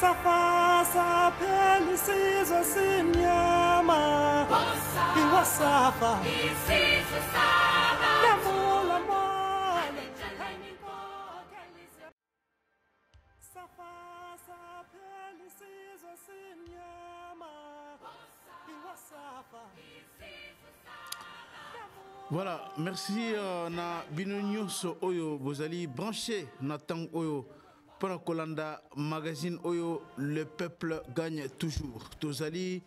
Safa saphela isizwe sinyama iwasafa isizwe saba lamula mona Safa saphela isizwe sinyama iwasafa isizwe saba. Voilà, merci na bino nyonso oyo bozali branché na tang oyo pour Kolanda magazine oyo le peuple gagne toujours. Tozali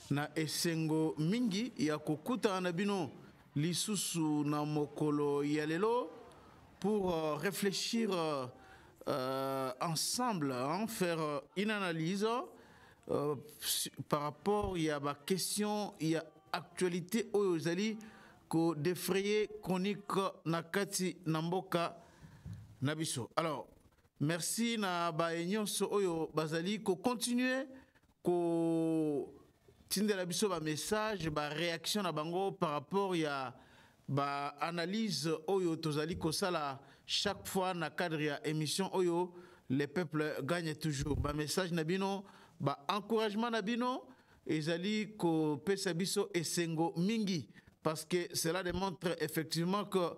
na esengo mingi ya kokuta na bino lisusu na mokolo ya lelo pour réfléchir ensemble, faire une analyse par rapport à ma question, il y a actualité oyo zali ko défrayer chronique nakati namboka nabiso. Alors merci na baenyonso oyo bazali ko continuer ko tindela biso ba message ba réaction na bango par rapport ya ba analyse oyo tozali ko sala chaque fois na cadre ya émission oyo les peuples gagnent toujours. Ba message na bino, ba encouragement na bino ezali ko pesa biso esengo mingi parce que cela démontre effectivement que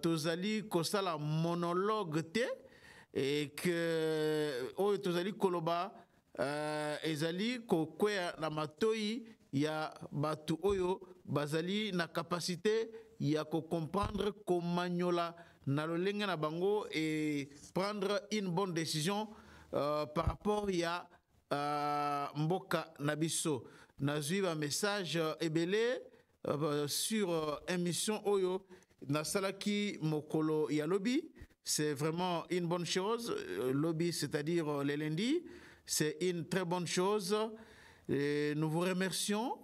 tozali ko sala monologue te et que oyo tozali koloba ezali kokwea na matoi ya batu oyo bazali na capacité ya ko comprendre komanyola na lolenge na bango et prendre une bonne décision par rapport ya mboka nabiso. Nazui ba message ebele sur émission oyo na salaki mokolo ya lobby. C'est vraiment une bonne chose. Lobby, c'est-à-dire les lundis, c'est une très bonne chose. Et nous vous remercions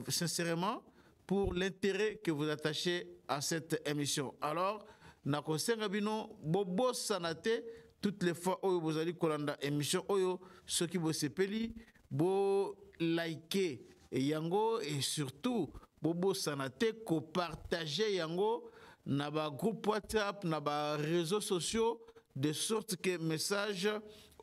sincèrement pour l'intérêt que vous attachez à cette émission. Alors, nakosenga bino bobo sanate toutes les fois où vous allez kolanda émission oyo ceux qui vous sepeli bo liker yango et surtout bobo sanate ko partager yango na ba groupe WhatsApp, na ba réseaux sociaux, de sorte que message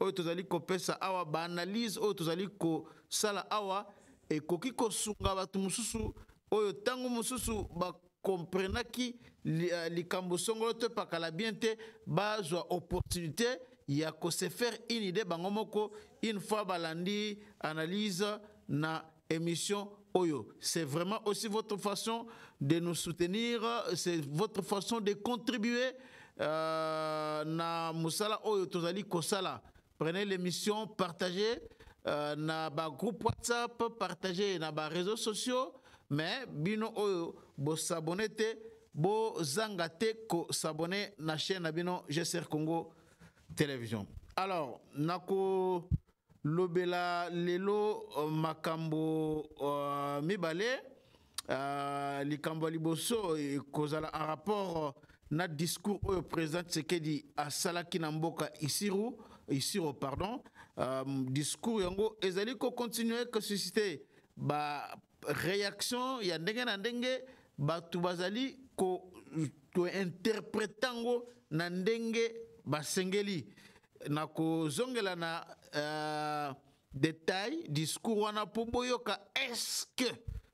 oyo tozali ko pesa awa ba analyse oyo tozali ko sala awa et koki ko sunga batu mususu oyo tango mususu ba comprenaki likambo songolo te pakala bien te bazwa opportunité ya ko se faire une idée bango moko une fois balandi analyse na émission oyo. C'est vraiment aussi votre façon de nous soutenir, c'est votre façon de contribuer na musala oyo tozali kosala. Prenez l'émission, partagez na ba groupe WhatsApp, partagez na ba réseaux sociaux, mais bino oyo bo s'abonner te, bo zangate ko s'abonner na chaîne na bino GCR Congo Télévision. Alors, nako lobela lelo makambo mibale likambo liboso kozala en rapport na discours au président Tshisekedi a salaki na mboka Isiro pardon discours yango ezali ko continuer ko susciter ba réaction ya ndenge na ndenge batu bazali ko interprétango na ndenge basengeli na kozongela na détail discours wana po boyoka est-ce que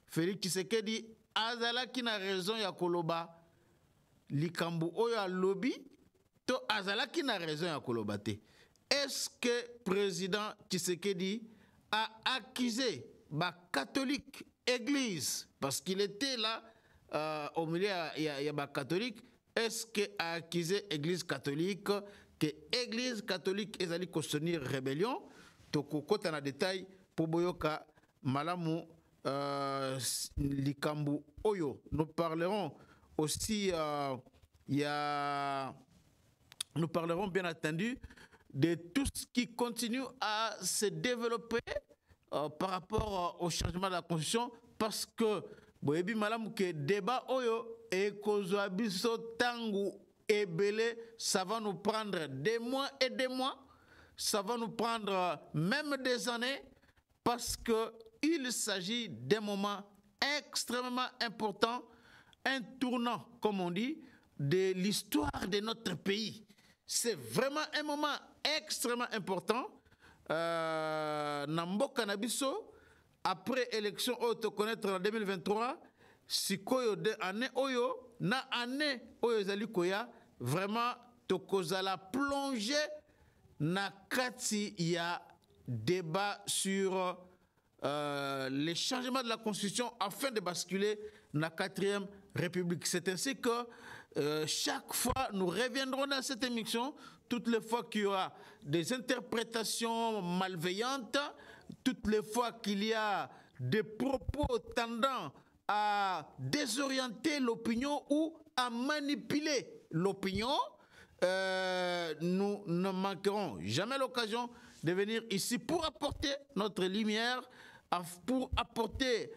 Félix Tshisekedi azalaki na raison ya koloba likambo oyo a lobby to azalaki na raison ya koloba te. Est-ce que président Tshisekedi a accusé ba catholique église parce qu'il était là au milieu ya ba catholique, est-ce que a accusé église catholique que église catholique ezali ko soutenir rébellion to kokota na détail po boyoka malamu likambu oyo. Nous parlerons aussi nous parlerons bien entendu de tout ce qui continue à se développer par rapport au changement de la constitution parce que boyebi malamu ke débat oyo e kozwa biso tangu ebele, ça va nous prendre des mois et des mois, ça va nous prendre même des années parce que il s'agit d'un moment extrêmement important, un tournant, comme on dit, de l'histoire de notre pays. C'est vraiment un moment extrêmement important na mboka na biso après élection oyo tokonaître en 2023 sikoyo de année oyo na année oyo ezali koya vraiment tokozala plongé na kati ya débat sur les changements de la Constitution afin de basculer dans la 4e République. C'est ainsi que chaque fois nous reviendrons dans cette émission, toutes les fois qu'il y aura des interprétations malveillantes, toutes les fois qu'il y a des propos tendant à désorienter l'opinion ou à manipuler l'opinion, nous ne manquerons jamais l'occasion de venir ici pour apporter notre lumière, pour apporter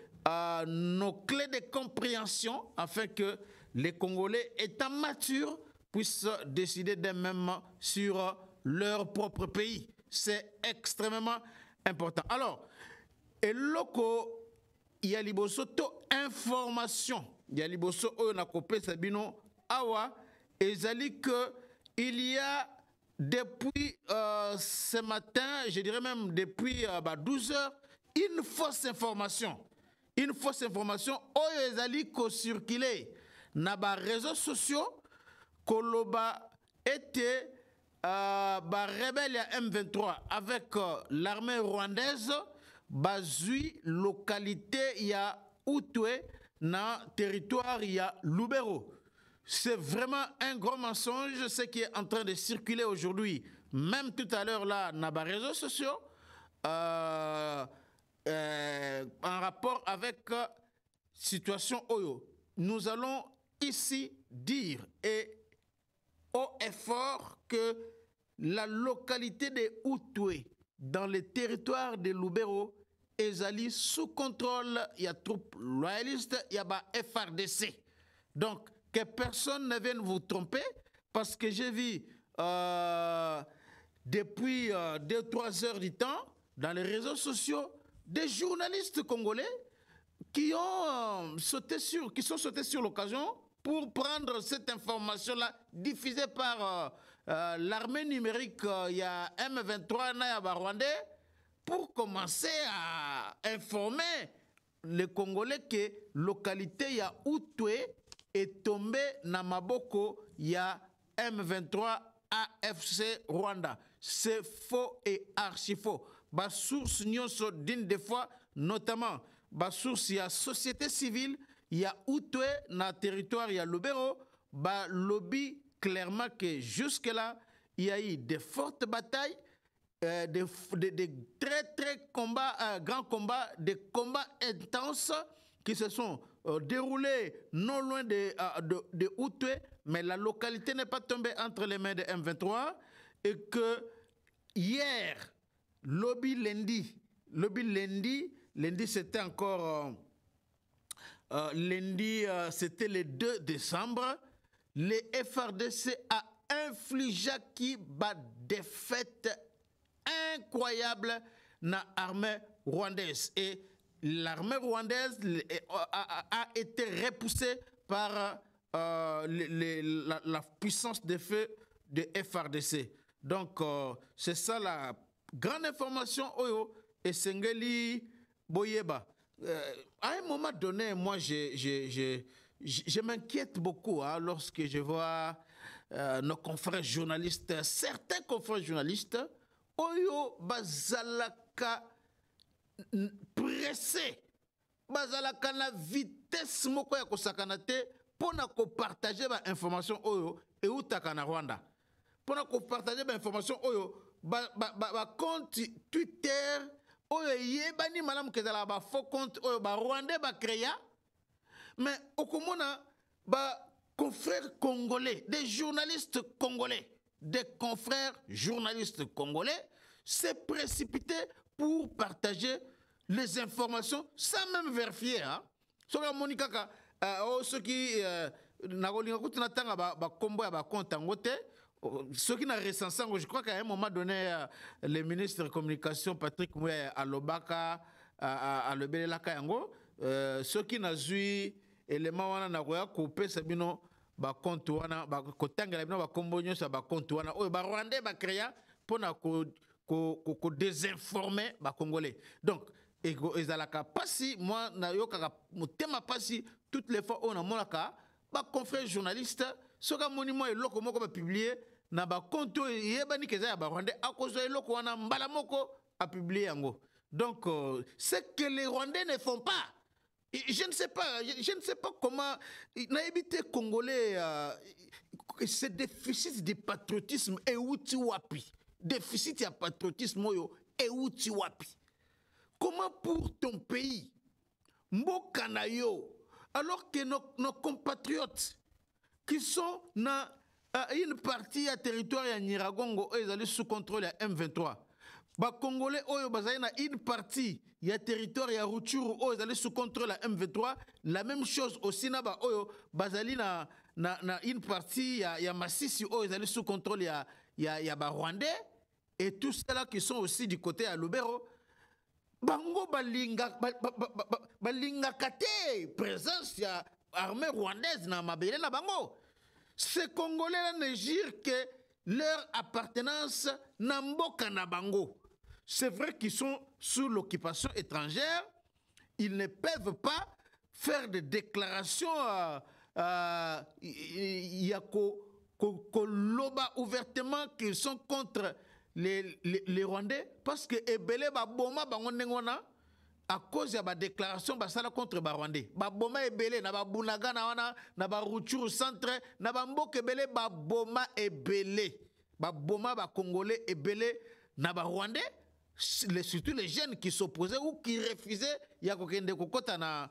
nos clés de compréhension afin que les Congolais étant matures puissent décider d'eux-mêmes sur leur propre pays. C'est extrêmement important. Alors, eloko ya liboso to information ya liboso oyo na kopesa bino awa ezali que il y a depuis ce matin, je dirais même depuis 12 heures, une fausse information. Une fausse information oyo ezali ko circuler na ba réseaux sociaux koloba était ba rebelle ya M23 avec l'armée rwandaise bazui localité ya Outwe na territoire ya Lubero. C'est vraiment un gros mensonge, ce qui est en train de circuler aujourd'hui, même tout à l'heure là, dans les réseaux sociaux, en rapport avec la situation Oyo. Nous allons ici dire et haut et fort que la localité de Outwe, dans le territoire de Lubero, est sous contrôle, il y a troupes loyalistes, il y a FRDC. Donc, que personne ne vienne vous tromper, parce que j'ai vu depuis 2-3 heures du temps, dans les réseaux sociaux, des journalistes congolais qui sont sautés sur l'occasion pour prendre cette information-là diffusée par l'armée numérique, il y a M23 na Rwandais, pour commencer à informer les Congolais que localité ya Outwe est tombée na maboko ya M23 AFC Rwanda. C'est faux et archi faux. Ba source nyonso d'une des fois, notamment ba source ya société civile, ya Outwe na territoire ya Lubero, ba lobby clairement que jusque là il y a eu de fortes batailles. Des très grands combats, des combats intenses qui se sont déroulés non loin de Outwe, mais la localité n'est pas tombée entre les mains de M23 et que hier, lundi c'était encore c'était le 2 décembre, le FRDC a infligé qui bat défaite incroyable na armée rwandaise et l'armée rwandaise a été repoussée par la puissance de feu de FRDC. Donc c'est ça la grande information oyo et Sengeli Boyeba. À un moment donné, moi je m'inquiète beaucoup lorsque je vois nos confrères journalistes, certains confrères journalistes Oyo bazalaka pressé, bazalaka na vitesse moko ya kosakana te pona ko partager ba information oyo e utaka na Rwanda. Pona ko partager ba information oyo ba compte Twitter oyo yebani malamu kezala ba faux compte oyo ba Rwandais ba créa, mais okomona ba confrères congolais, des journalistes congolais. Des confrères journalistes congolais s'est précipité pour partager les informations sans même vérifier. Ce qui ceux qui n'ont recensé, je crois qu'à un moment donné, le ministre de la Communication, Patrick Mouya, à Lobaka, à Lebelaka Yango, ceux qui n'ont eu élément na coupé Sabino. Ba compte wana ba kotangela bino ba kombo nyosa ba compte wana oyo ba Rwandais ba créa pona ko ko désinformer ba Congolais. Donc ezalaka pasi moi na yokaka motema pasi toutes les fois on a monaka ba confrère journaliste soka monimo eloko moko ba publier na ba compte yebani keza ya ba Rwandais akozo eloko wana mbala moko a publier yango. Donc c'est que les Rwandais ne font pas. Je ne sais pas comment naïbité congolais ce déficit de patriotisme et outi wapi. Déficit de patriotisme et outi wapi. Comment pour ton pays mboka na yo alors que nos compatriotes qui sont dans une partie à territoire ya Nyiragongo ils allaient sous contrôle à M23. Ba Congolais oyo bazali na une partie ya territoire ya Rutshuru oyo ezali sous contrôle ya M23, la même chose aussi na ba oyo bazali na une partie ya Masisi oyo ezali sous contrôle ya ba Rwandais et tous ceux-là qui sont aussi du côté à Lubero bango balinga kate présence ya armée rwandaise na mabele na bango. Ces Congolais là ne jurent que leur appartenance na mboka na bango. C'est vrai qu'ils sont sous l'occupation étrangère, ils ne peuvent pas faire des déclarations loba ouvertement qu'ils sont contre les Rwandais parce que ebele ba boma bango ndengona à cause de la déclaration basala contre ba Rwandais. Ba boma ebele na ba Bunaga na wana na ba Rutshuru centre na ba mboka ebele ba boma ebele. Ba boma ba Congolais ebele na ba Rwandais. Surtout les jeunes qui s'opposaient ou qui refusaient ya kokende kokota na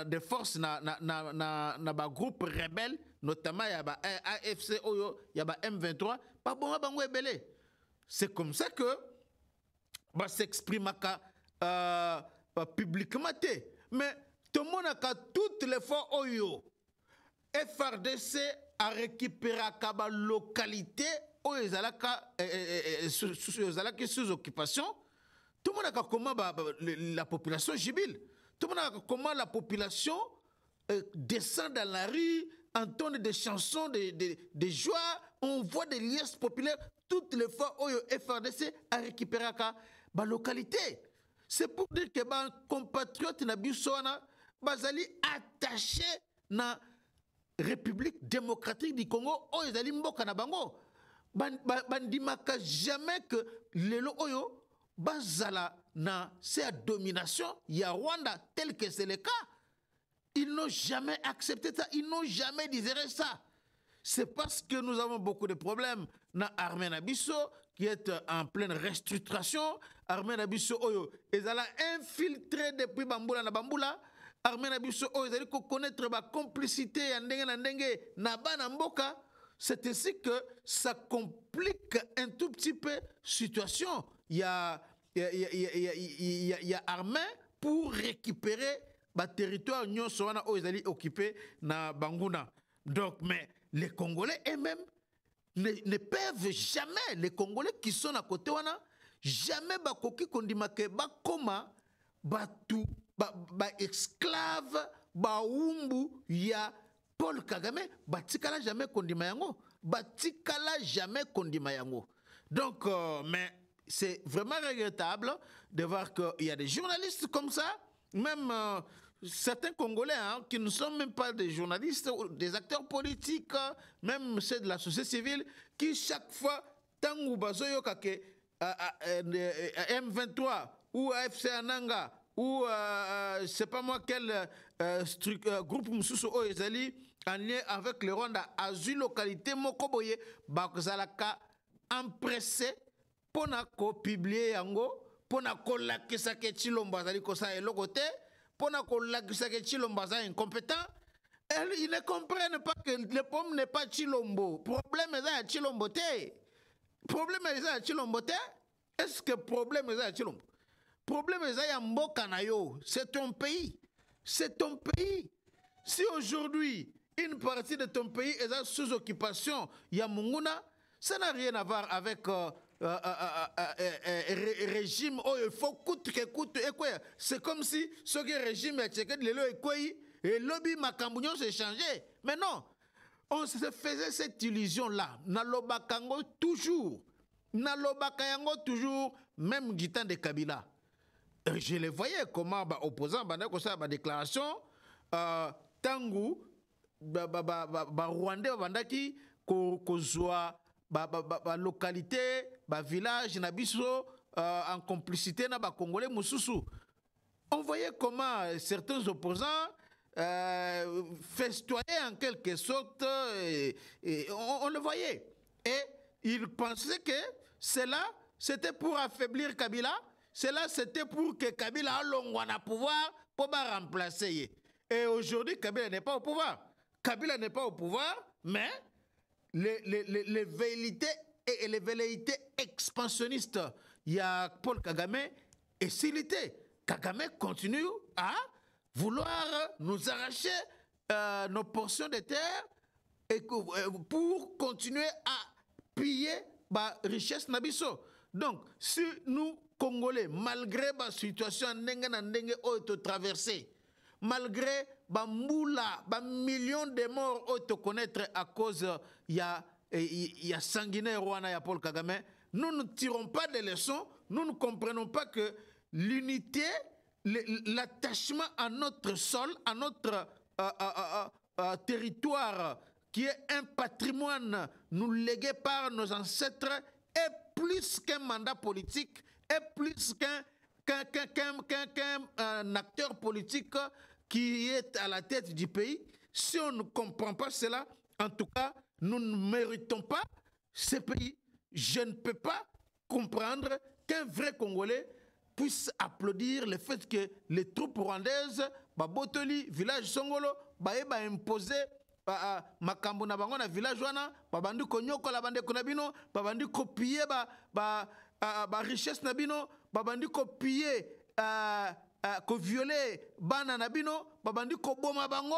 des forces na ba groupe rebelle notamment ya ba AFC oyo ya ba M23 ba boma bango ebele. C'est comme ça que ba s'exprime publiquement mais tout le monde a toutes les fois oyo FRDC a récupéré la localité sous occupation. Tout le monde a comment la population jubile. Tout le monde a comment la population descend dans la rue, entend des chansons, des joies, on voit des liesses populaires. Toutes les fois où FRDC a récupéré la localité. C'est pour dire que les compatriotes na bisoana bazali attachés na République démocratique du Congo o ezali mboka na bango. Bandimaka jamais que lelo oyo bazala na sa domination ya Rwanda tel que c'est le cas. Ils n'ont jamais accepté ça, ils n'ont jamais désiré ça. C'est parce que nous avons beaucoup de problèmes na armée Nabiso qui est en pleine restructuration. Armée Nabiso oyo ezala infiltré depuis Bambula na Bambula. Armée Nabiso oyo ezali ko connaître ba complicité ya ndenge na ndenge na bana mboka. C'est ainsi que ça complique un tout petit peu la situation. Il y a armée pour récupérer le territoire occupé na Banguna. Donc, mais les Congolais eux-mêmes ne peuvent jamais, les Congolais qui sont à côté, jamais bakoki kondimake bakoma batu ba esclave ba umbu ya Paul Kagame, batikala jamais kondima yango. Batikala jamais kondima yango. Donc, mais c'est vraiment regrettable de voir qu'il y a des journalistes comme ça, même certains Congolais qui ne sont même pas des journalistes, des acteurs politiques, même ceux de la société civile, qui chaque fois, tangu bazoyo kake M23 ou AFC Ananga ou je ne sais pas moi quel groupe Moussousso Oezali en lien avec le Rwanda a eu localité Mokoboye Bakzalaka empressé pour publier yango pour kolakisa ke Chilombo azali kosa elokote pour kolakisa ke Chilombo azali incompétent. Ils ne comprennent pas que le problème n'est pas Chilombo. Le problème est à Chilombo. Problème est à Chilombo. Est-ce que le problème est à Chilombo? Le problème est à Mboka na yo. C'est ton pays. C'est ton pays. Si aujourd'hui, une partie de ton pays est sous occupation, Yamunguna, ça n'a rien à voir avec régime. Oh, il faut coûte que coûte. C'est comme si ce régime est checké de l'élo et lobby Makambunion s'est changé. Mais non, on se faisait cette illusion-là. Nalobakango toujours. nalobaka yango toujours même du temps de Kabila. Je les voyais comment opposants banda ko sa ba déclaration tangu ba Rwandais bandaki ko zwa ba localité ba village na biso en complicité na ba Congolais mususu. On voyait comment certains opposants festoyaient en quelque sorte, on le voyait. Et ils pensaient que cela, c'était pour affaiblir Kabila, cela, c'était pour que Kabila ait le pouvoir pour remplacer. Et aujourd'hui, Kabila n'est pas au pouvoir. Kabila n'est pas au pouvoir, mais les velléités et les velléités expansionnistes, il y a Paul Kagame et Silité. Kagame continue à vouloir nous arracher nos portions de terre et pour continuer à piller la richesse nabiso. Donc, si nous, Congolais, malgré la situation traversée, malgré les millions de morts que connaître à cause y a sanguinaire Rwanda, y a Paul Kagame, nous ne tirons pas de leçons, nous ne comprenons pas que l'unité, l'attachement à notre sol, à notre territoire, qui est un patrimoine nous légué par nos ancêtres, est plus qu'un mandat politique, est plus qu'un acteur politique qui est à la tête du pays. Si on ne comprend pas cela, en tout cas, nous ne méritons pas ce pays. Je ne peux pas comprendre qu'un vrai Congolais puisse applaudir le fait que les troupes rwandaises, Botoli, village Songolo, imposé makambo na bango na village wana, babandi konyoko la bande konabino, babandi kopier richesse nabino, babandi kopier ko violer bana nabino, babandi ko boma bango.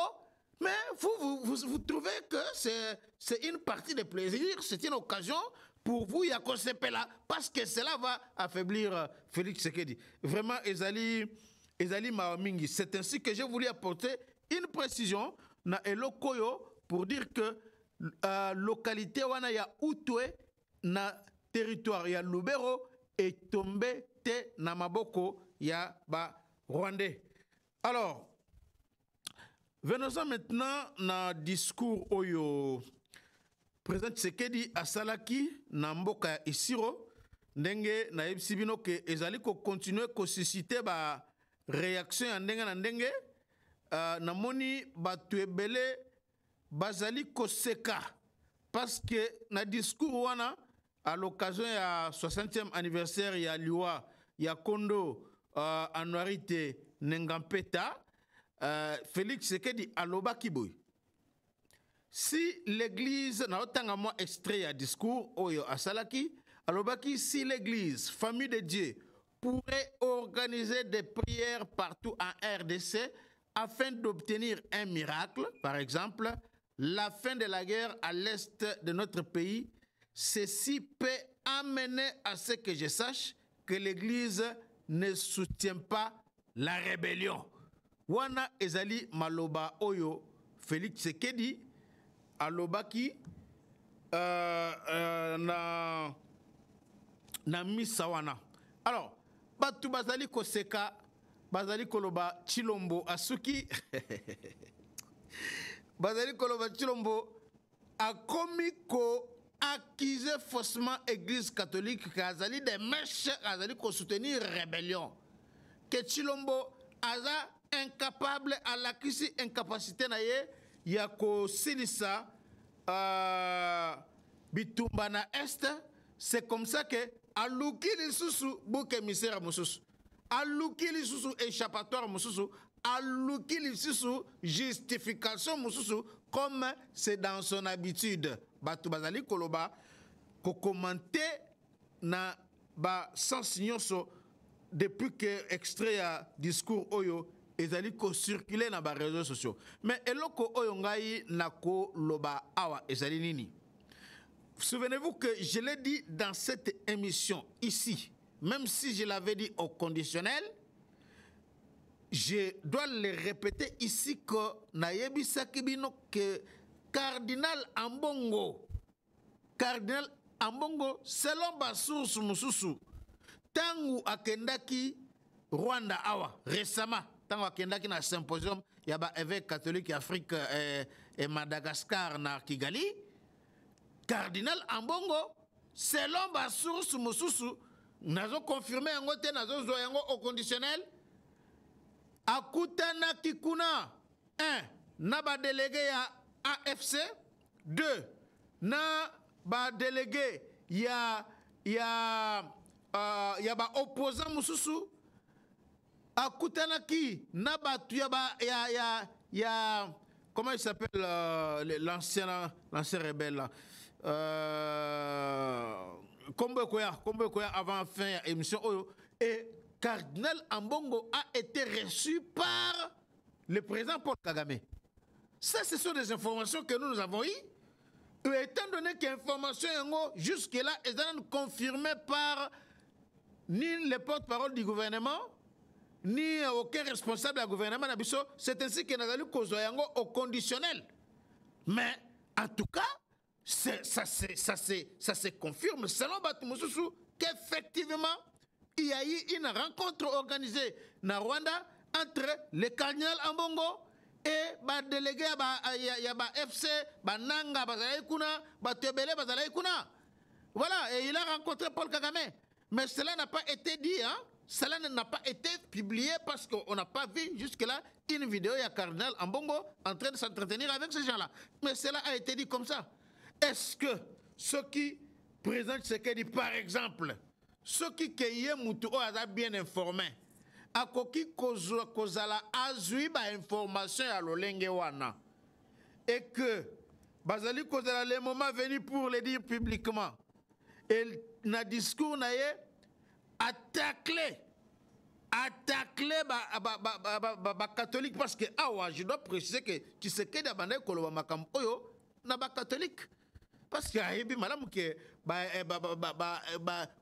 Mais vous trouvez que c'est une partie de plaisir, c'est une occasion pour vous, Yakosepela, parce que cela va affaiblir Félix Tshisekedi. Vraiment, Ezali Maomingi. C'est ainsi que j'ai voulu apporter une précision na Elokoyo pour dire que localité wana ya Outoué na territoire ya Lubero est tombé te na maboko ya ba Rwandais. Alors, venons-en maintenant na discours oyo Président Tshisekedi asalaki na mboka ya Isiro ndenge na yebisi bino ke ezali ko continuer ko susciter ba réaction ya ndenge na ndenge na moni batu ebele bazali koseka parce que na discours wana à l'occasion ya 60e anniversaire ya liwa ya Kondo Anuarite Nengampeta Félix Tshisekedi alobaki boy. Si l'église, na otanga moi extrait à discours oyo asalaki, alobaki si l'église, famille de Dieu, pourrait organiser des prières partout en RDC afin d'obtenir un miracle, par exemple, la fin de la guerre à l'est de notre pays, ceci peut amener à ce que je sache que l'église ne soutient pas la rébellion. Wana ezali maloba oyo Félix Tshisekedi alobaki na misa wana. Alors, batu bazali koseka, bazali koloba Chilombo asuki bazali koloba Chilombo akomi ko accuser faussement Église catholique kazali des mèches azali ko soutenir rébellion. Que Chilombo aza incapable à la crise incapacité na ye ya ko silisa bitumba na est. C'est comme ça que aluki lisusu bouke misera mususu, aluki lisusu échappatoire mususu, aluki lisusu justification mususu, comme c'est dans son habitude. Batu bazali koloba ko commenter na ba sens nyonso depuis que extrait ya discours oyo ezali ko circuler na ba réseaux sociaux. Mais eloko oyo ngai nako loba awa ezali nini? Souvenez-vous que je l'ai dit dans cette émission ici, même si je l'avais dit au conditionnel, je dois le répéter ici que Nayebisa Kibino que Cardinal Ambongo ambongo selon basource mosusu tangu akendaki Rwanda awa récemment tangu akendaki na symposium ya ba évêque catholique Afrique et Madagascar na Kigali cardinal ambongo selon basource mosusu nazo confirmer yango te nazo zo yango au conditionnel akutanaki kuna 1 na ba délégué ya AFC 2 na ba délégué ya ba opposant mususu akutanaki na batu ya comment il s'appelle l'ancien rebelle là Kombo Koya avant fin émission et cardinal Ambongo a été reçu par le président Paul Kagame. Ça, ce sont des informations que nous avons eues. Et étant donné que l'information jusque-là est confirmée par ni le porte-parole du gouvernement, ni aucun responsable du gouvernement, c'est ainsi que nous allons causer au conditionnel. Mais en tout cas, ça se confirme selon Batumoussou qu'effectivement, il y a eu une rencontre organisée na Rwanda entre le cardinal Ambongo et ba délégué ya ba FC ba Nanga bazalai kuna ba Tebele bazalai kuna. Voilà, et il a rencontré Paul Kagame. Mais cela n'a pas été dit, hein? Cela n'a pas été publié parce qu'on n'a pas vu jusque-là une vidéo il y a cardinal Ambongo en train de s'entretenir avec ces gens-là. Mais cela a été dit comme ça. Est-ce que ceux qui présentent ce qu'il dit, par exemple, ceux qui sont bien informés, a koki kozala azui ba information ya lolenge wana et que bazali kozala le moment venu pour le dire publiquement et na discours na ye attaquer ba catholique parce que je dois préciser que tu sais que d'abandonner koloba makambo oyo na ba catholique parce que ayebi malamu ke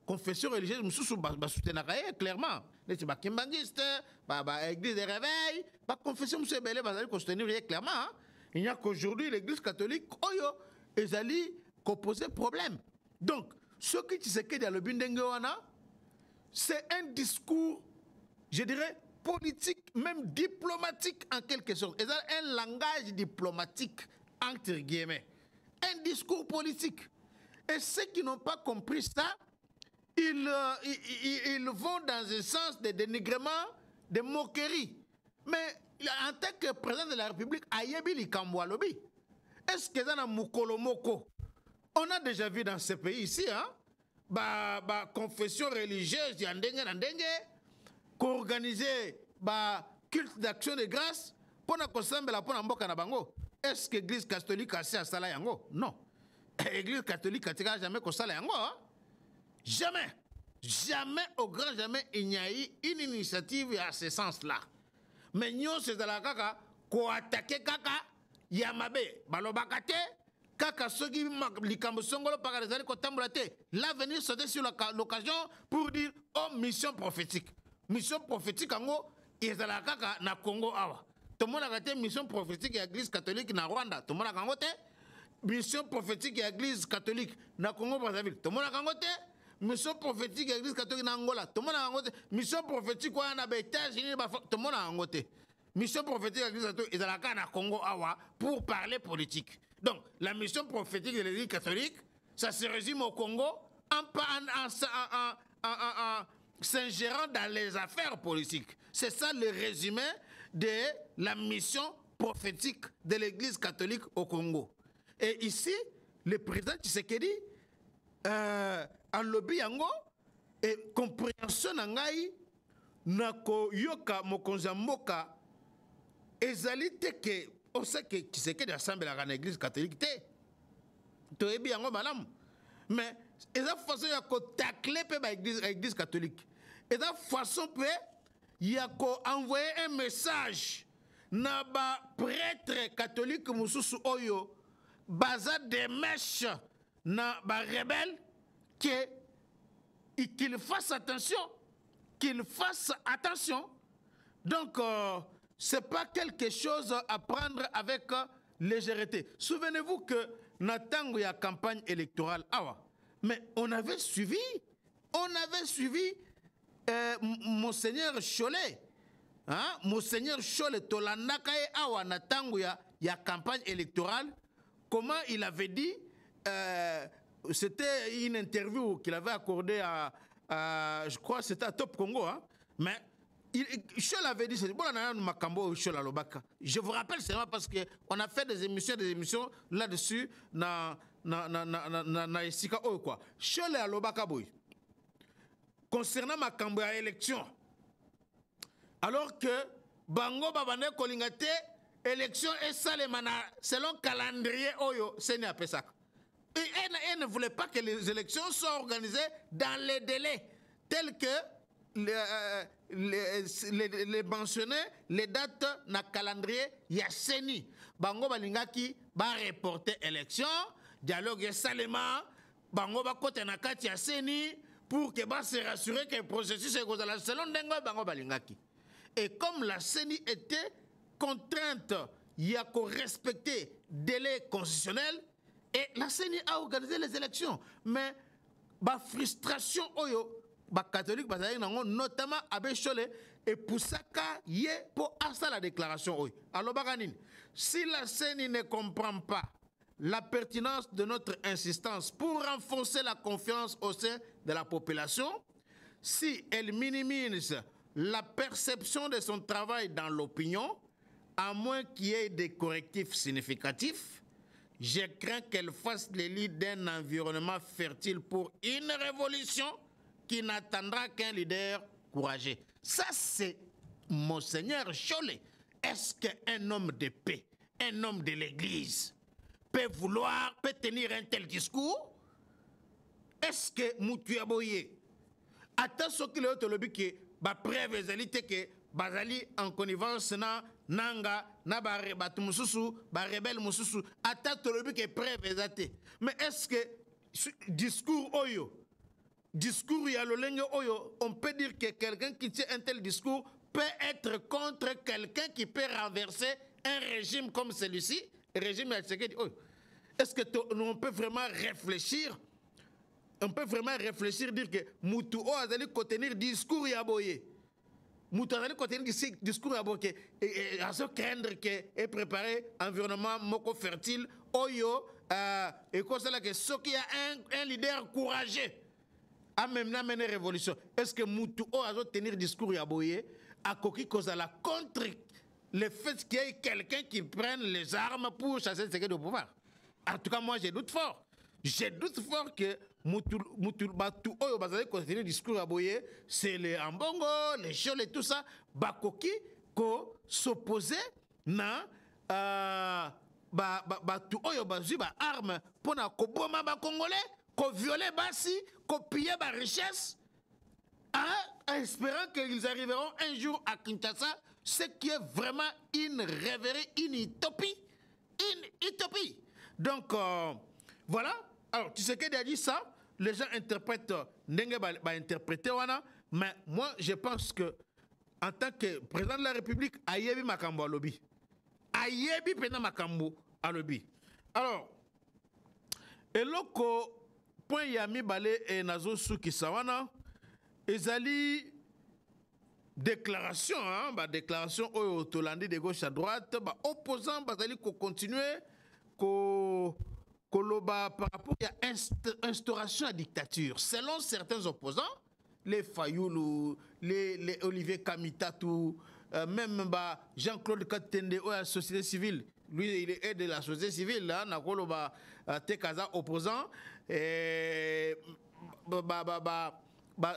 confession religieuse mususu ba soutenaka ye clairement neti ba kimbangiste ba église de réveil ba confession mususu belé bazali ko soutenir ye clairement hein? Il n'y a qu'aujourd'hui l'église catholique oyo ezali ko poser problème. Donc ce qui tu sais que dans le bindenge wana c'est un discours je dirais politique même diplomatique en quelque sorte. C'est un langage diplomatique entre guillemets. Un discours politique. Et ceux qui n'ont pas compris ça, ils vont dans un sens de dénigrement, de moquerie. Mais en tant que président de la République, est-ce que dans Mukolomoko, on a déjà vu dans ce pays ici, hein, confession religieuse, qu'organiser culte d'action de grâce, pour na bango. Est-ce que l'Église catholique a assez à yango? Non. L'Église catholique a jamais qu'on sala yango. Hein? Jamais. Jamais, au grand jamais, il n'y a eu une initiative à ce sens-là. Mais nous, c'est de la kaka, ko attaquer kaka, yamabe, balobakate, kaka sogi likambo songolo paradisari ko tambulate. L'avenir sauter sur l'occasion pour dire, oh, mission prophétique. Mission prophétique, yango, il est de la kaka na Congo awa. Tout le monde a été mission prophétique de l'Église catholique na Rwanda. Tout le monde a été mission prophétique de l'Église catholique na Congo Brazzaville. Tout le monde a été mission prophétique de l'Église catholique na Angola. Tout le monde a été mission prophétique na États-Unis. Tout le monde a été mission prophétique de l'Église catholique na Congo awa pour parler politique. Donc la mission prophétique de l'Église catholique, ça se résume au Congo en s'ingérant dans les affaires politiques. C'est ça le résumé de la mission prophétique de l'Église catholique au Congo. Et ici, le président Tshisekedi, en lobby yango, et compréhension nangai, nako yoka mokonza mboka, ezali teke, on sait que Tshisekedi assemble à l'Église catholique, to ebi yango malam. Mais, eza façon yako tacler pe ba Église catholique. Eza façon pe il y a envoyé un message na ba prêtre catholique mususu oyo baza des mèches na ba rebelle qu'il fasse attention. Donc c'est pas quelque chose à prendre avec légèreté. Souvenez-vous que na tango ya campagne électorale awa Mais on avait suivi Monseigneur Cholet. Hein? Monseigneur Cholet, Tolandaka e awa na tango ya campagne électorale, comment il avait dit, c'était une interview qu'il avait accordée à je crois que c'était à Top Congo, hein? Mais Cholet avait dit, c'est bon, je vous rappelle seulement parce qu'on a fait des émissions là-dessus, na Esika Oyo quoi. Cholet à Lobaka Boy. Concernant ma cambo à élection, alors que Bango Babane Kolingate, élection et Salemana, selon calendrier Oyo, c'est à Pessac. Et elle ne voulait pas que les élections soient organisées dans les délais tels que les mentionnés, les dates dans le calendrier Yasseni. Bango Balingaki va reporter élection, dialogue et Salema, Bango Bakote Nakati Yasseni, pour que se rassurer que le processus est selon Dengo Bango Balingaki. Et comme la CENI était contrainte, il y a qu'à respecter délai constitutionnel, et la CENI a organisé les élections. Mais la frustration, les catholiques, notamment Abbé Cholet, et pour ça, il y a pour la déclaration. Alors, si la CENI ne comprend pas la pertinence de notre insistance pour renforcer la confiance au sein de la population, si elle minimise la perception de son travail dans l'opinion, à moins qu'il y ait des correctifs significatifs, je crains qu'elle fasse l'élite d'un environnement fertile pour une révolution qui n'attendra qu'un leader courageux. Ça, c'est Monseigneur Cholet. Est-ce qu'un homme de paix, un homme de l'Église, peut tenir un tel discours? Est-ce que Moutou Aboye, attends ce qu'il y a au lobby que preuve ezalité que bazali en connivence na nanga na batu mususu ba rebelle mususu attends le lobby que preuve ezate? Mais est-ce que discours ya lolenge oyo, on peut dire que quelqu'un qui tient un tel discours peut être contre quelqu'un qui peut renverser un régime comme celui-ci, régime Tshisekedi? Est-ce que on peut vraiment réfléchir? On peut vraiment réfléchir, dire que Moutou a contenir discours yaboye. Moutou a contenir discours yaboye. Et à se craindre que et préparer environnement moko fertile. Oyo et comme ça que ce qui a un leader courageux a même amené révolution. Est-ce que Moutou a tenir discours yaboye à coquille cause à la contre le fait qu'il y ait quelqu'un qui prenne les armes pour chasser ce qui est au pouvoir? En tout cas, moi, j'ai doute fort. Je doute fort que Moutou Batou Oyo Bazali continue le discours à Boye, c'est les Ambongo, les Choles et tout ça, Bakoki, ko s'opposer na Batou Oyo Bazui ba arme pour na ko boma ba Congolais, ko violer basi, ko piller ba richesse, en espérant qu'ils arriveront un jour à Kinshasa, ce qui est vraiment une rêverie, une utopie. Une utopie. Donc, voilà. Alors, tu sais qu'il a dit ça, les gens interprètent, interpréter, mais moi, je pense que, en tant que président de la République, Ayebi Makambo à lobby. Ayebi président Makambo à lobby. Alors, et loko, point yami balé et nazo souki sawana, ezali déclaration, déclaration au Tolandi de gauche à droite, opposant, bazali ko continuer, Koloba par rapport à instauration à dictature. Selon certains opposants, les Fayoulou, les Olivier Kamitatou, même Jean-Claude Katende de la société civile, lui il est de la société civile, là, Nakoloba Tekaza opposant, et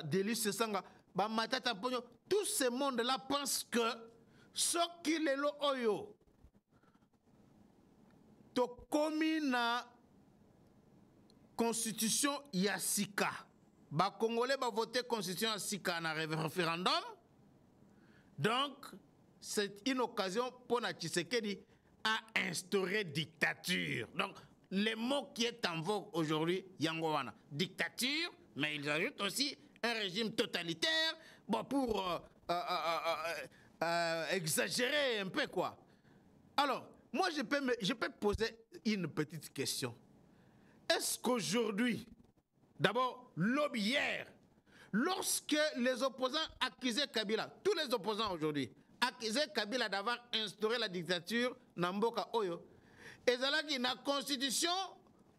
Délice Sanga, Matata Pogno, tout ce monde-là pense que ce qu'il est l'oyo, to komi na constitution Yassika. Ba Congolais va voter constitution Yassika na référendum. Donc, c'est une occasion pour na Tshisekedi à instaurer dictature. Donc, le mot qui est en vogue aujourd'hui, Yangowana, dictature, mais ils ajoutent aussi un régime totalitaire, bon, pour exagérer un peu, quoi. Alors, moi, je peux poser une petite question. Est-ce qu'aujourd'hui, D'abord, lobby hier. Lorsque les opposants accusaient Kabila, tous les opposants aujourd'hui, accusaient Kabila d'avoir instauré la dictature Namboka Oyo, et zalaki na constitution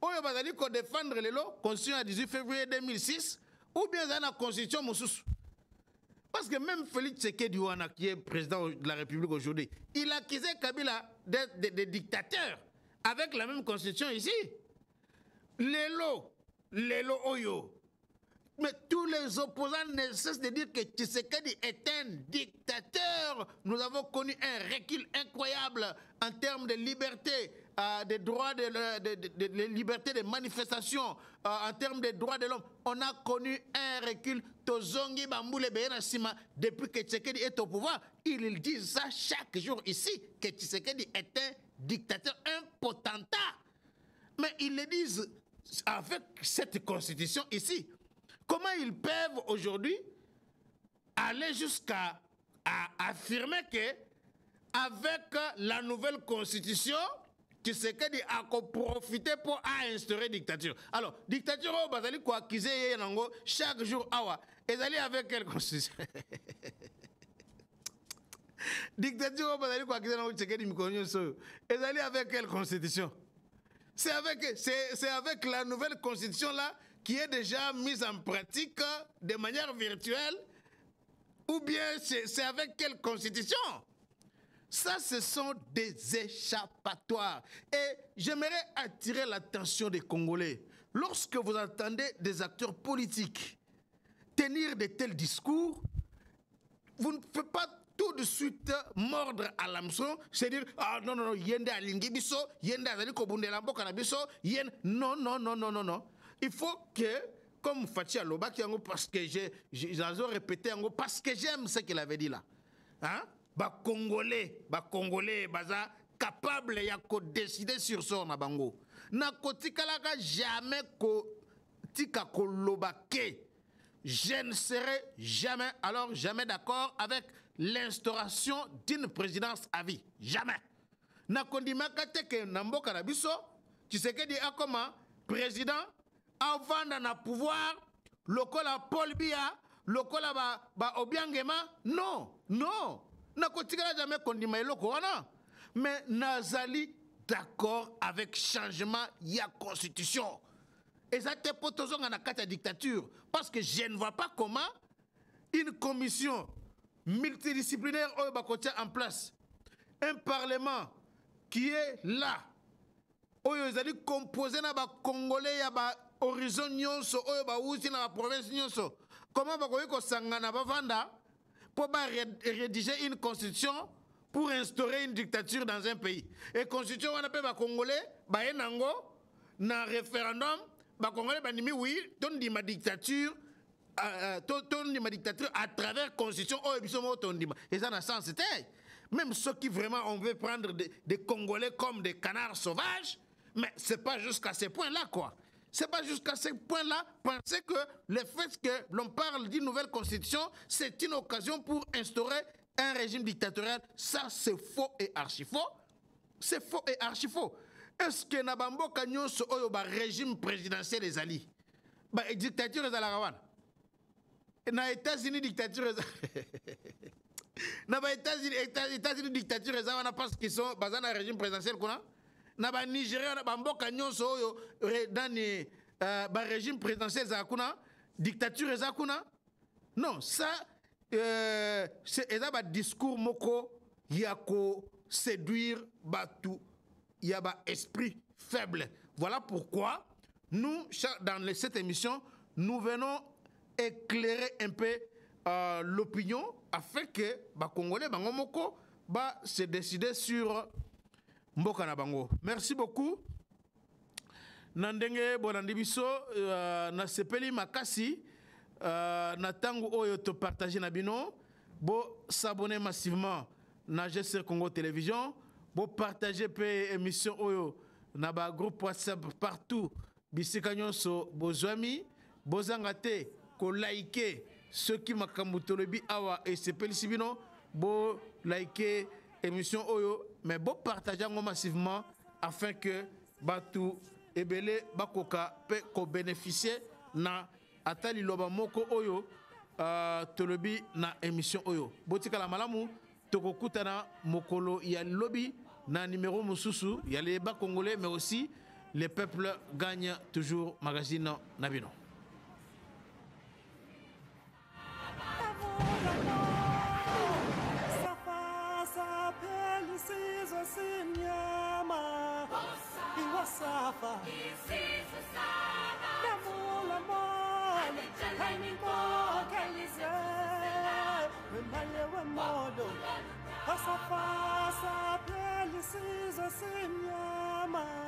Oyo bazali ko défendre le lot, constitution à 18 février 2006, ou bien dans la constitution Moussous. Parce que même Félix Tshisekedi Ouana, qui est président de la République aujourd'hui, il accusait Kabila d'être des dictateurs avec la même constitution ici. Les lots Oyo. Mais tous les opposants ne cessent de dire que Tshisekedi est un dictateur. Nous avons connu un recul incroyable en termes de liberté, des droits de liberté de manifestation, en termes des droits de l'homme. On a connu un recul. Tozongi Bamboule Beyenasima, depuis que Tshisekedi est au pouvoir, ils disent ça chaque jour ici, que Tshisekedi est un dictateur, un potentat. Mais ils le disent avec cette constitution ici. Comment ils peuvent aujourd'hui aller jusqu'à affirmer que avec la nouvelle constitution, Tshisekedi a profité pour instaurer dictature. Alors, dictature, bazali ko accuser yango chaque jour awa. Ezali avec quelle constitution? Dictature, bazali ko accuser yango Tshisekedi mikonyo so. Ezali avec quelle constitution? C'est avec la nouvelle constitution là qui est déjà mise en pratique de manière virtuelle, ou bien c'est avec quelle constitution? Ça, ce sont des échappatoires. Et j'aimerais attirer l'attention des Congolais. Lorsque vous entendez des acteurs politiques tenir de tels discours, vous ne faites pas tout de suite mordre à l'hameçon, c'est-à-dire, ah non, non, non, yende alingi biso, yende azali kobundela mboka na biso, yende... Non, non, non, non, non, non. Il faut que, comme Fatia Lobaki, parce que j'ai répété, parce que j'aime ce qu'il avait dit là. Hein? Congolais, baza capable de décider sur son nabango. Na kotikalaka jamais ko tika ko lobake. Je ne serai jamais, alors jamais d'accord avec l'instauration d'une présidence à vie. Jamais. Na kondimaka teke namboka na biso, Tshisekedi a comment président avant na pouvoir, lokola Paul Biya, lokola ba Obiangema, non, non. Na kotikala jamais kondima eloko wana. Mais nazali d'accord avec changement ya constitution. Et ça te potozonga na kata dictature. Parce que je ne vois pas comment une commission multidisciplinaire en place, un parlement qui est là, oyo ezali composé na ba Congolais ya ba horizon nyonso oyo ba uti na ba province nyonso. Comment ba koyiko sangana bavanda pour rédiger une constitution pour instaurer une dictature dans un pays. Et constitution on appelle ba Congolais ba enango na référendum ba Congolais ba nimi oui tondi ma dictature tondi ma dictature à travers constitution oyo biso mo tondi ma. Et ça n'a sens c'était même ceux qui vraiment on veut prendre des Congolais comme des canards sauvages. Mais c'est pas jusqu'à ce point-là, quoi. C'est pas jusqu'à ce point-là. Pensez que le fait que l'on parle d'une nouvelle constitution, c'est une occasion pour instaurer un régime dictatorial. Ça, c'est faux et archi-faux. C'est faux et archi-faux. Est-ce que Nabambo Kanyon so oyo ba régime présidentiel des alliés? Ba dictature des alarawan. Na États-Unis dictature na ba États-Unis dictature des alarawan parce qu'ils sont basés dans le régime présidentiel qu'on a. Na ba Nigeria na ba mboka nyonso oyo dans ba régime présidentiel zakuna dictature zakuna. Non, ça c'est un discours moko yako séduire batu yaba esprit faible. Voilà pourquoi nous dans cette émission nous venons éclairer un peu l'opinion afin que ba Congolais bango moko ba se décider sur Mboka na bango. Merci beaucoup. Nandenge bolandi biso na sepeli makasi na tango oyo to partager na bino bo s'abonner massivement na GCR Congo Télévision bo partager pe émission oyo na ba groupe WhatsApp partout bisika nyonso bozwami bozanga te ko liker ceux qui makambo tolobi awa et sepeli sibino bo liker émission oyo mais bon partageons massivement afin que Batou Ebele Bakoka peut bénéficier na ata liloba moko oyo tolobi na émission oyo. Botikala malamu tokokutana mokolo ya lobi na numéro mususu ya les bas congolais mais aussi les peuples gagnent toujours magazine Nabino. Safa, Namula Mon, Kaniko, Kalize, Malewa Modo, Safa, Safa, Sinyama.